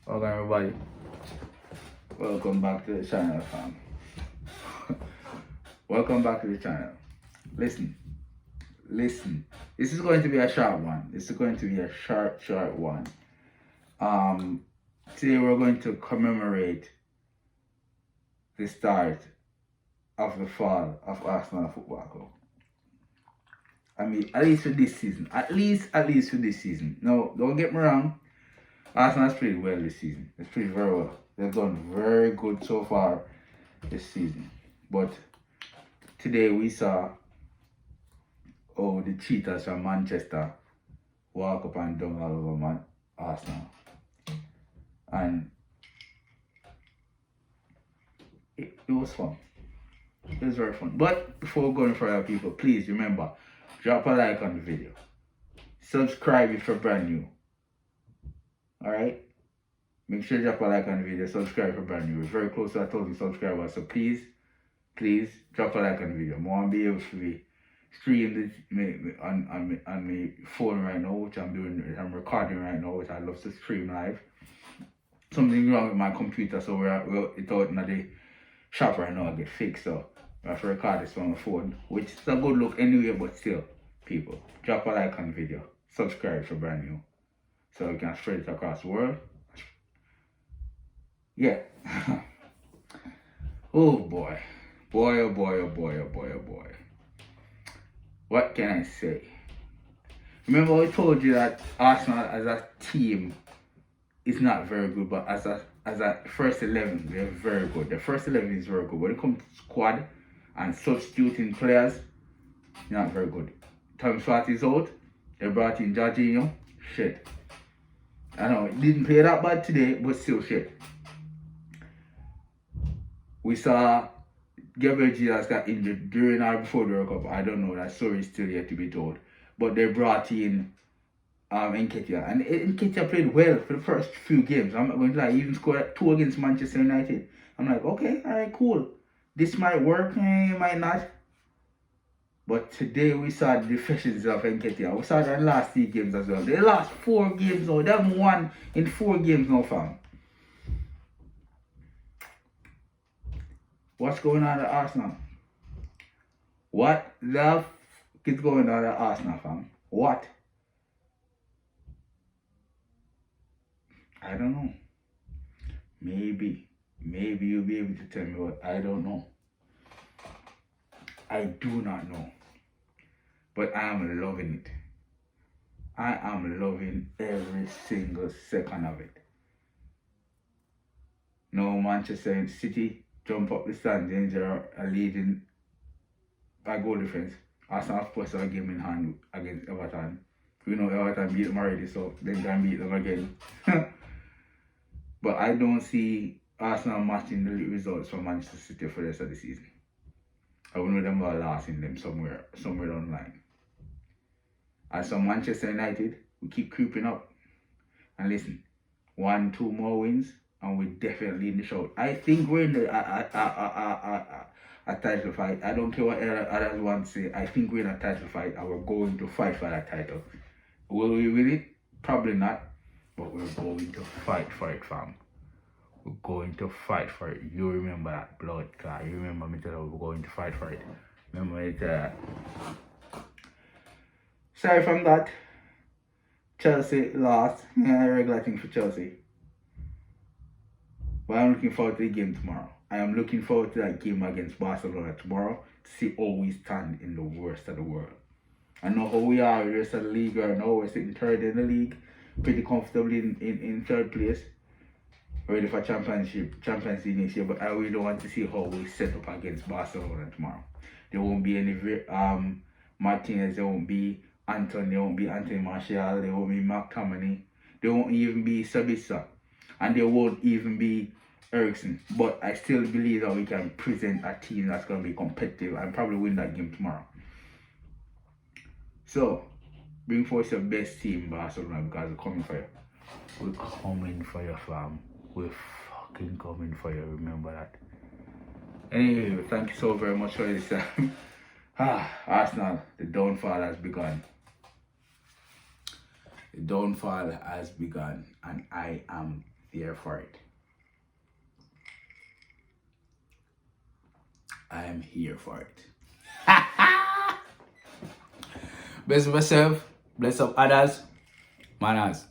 Welcome everybody. Welcome back to the channel, fam. Welcome back to the channel. Listen. This is going to be a short one. This is going to be a short one. Today we're going to commemorate the start of the fall of Arsenal Football Club. I mean, at least for this season. At least for this season. No, don't get me wrong. Arsenal's played well this season. It's played very well. They've done very good so far this season. But today we saw the cheaters from Manchester walk up and down all over Arsenal. And it was fun. It was very fun. But before going further, people, please remember, drop a like on the video. Subscribe if you're brand new. Alright? Make sure you drop a like on the video. Subscribe if you're brand new. We're very close to 1,000 subscribers. So please drop a like on the video. I want to be able to be stream this on my phone right now, which I'm recording right now, which I love to stream live. Something wrong with my computer, so it's out in the shop right now. I get fixed, so I have to record this on my phone, which is a good look anyway. But still, people, drop a like on the video, subscribe if you're brand new, so we can spread it across the world. Yeah. Oh boy. What can I say? Remember I told you that Arsenal as a team is not very good, but as a first 11, they're very good. The first 11 is very good. When it comes to squad and substituting players, not very good. Tom Swart is out. They brought in Jorginho. Shit. I know, it didn't play that bad today, but still shit. We saw Gabriel Jesus got injured during or before the World Cup. I don't know, that story is still yet to be told. But they brought in Nketiah. And Nketiah played well for the first few games. I'm not going to lie, he even scored 2 against Manchester United. I'm like, okay, alright, cool. This might work, it might not. But today we saw the deficiencies of Nketiah. We saw that in the last 3 games as well. They lost 4 games now. They haven't won in 4 games now, fam. What's going on at Arsenal? What the f is going on at Arsenal, fam? What? I don't know. Maybe you'll be able to tell me what. I don't know. I do not know. But I am loving it. I am loving every single second of it. No, Manchester City jump up the standings, are leading by goal difference. Arsenal supposed to have a game in hand against Everton. We know Everton beat them already, so they can beat them again. But I don't see Arsenal matching the results from Manchester City for the rest of the season. I will know them all losing them somewhere down the line. As for Manchester United, we keep creeping up. And listen, 1-2 more wins, and we're definitely in the show. I think we're in a title fight. I don't care what others want to say. I think we're in a title fight, and we're going to fight for that title. Will we win it? Probably not. But we're going to fight for it, fam. We're going to fight for it. You remember that, blood clot. You remember me telling you we're going to fight for it. Remember me tell that. Sorry from that. Chelsea lost. Yeah, a regular thing for Chelsea. But I'm looking forward to the game tomorrow. I am looking forward to that game against Barcelona tomorrow to see how we stand in the worst of the world. I know how we are in the rest of the league right now. We're sitting third in the league, pretty comfortably in third place. Ready for Champions League next year, but I really want to see how we set up against Barcelona tomorrow. There won't be any Martinez, there won't be Anthony, there won't be Anthony Martial, there won't be McTominay, there won't even be Sabitzer, and there won't even be Eriksen. But I still believe that we can present a team that's going to be competitive and probably win that game tomorrow. So, bring forth your best team, Barcelona, because we're coming for you. We're coming for you, fam. We're fucking coming for you, remember that. Anyway, thank you so very much for this time. Arsenal, the downfall has begun. The downfall has begun, and I am there for it. I am here for it. Bless myself, bless up others, manners.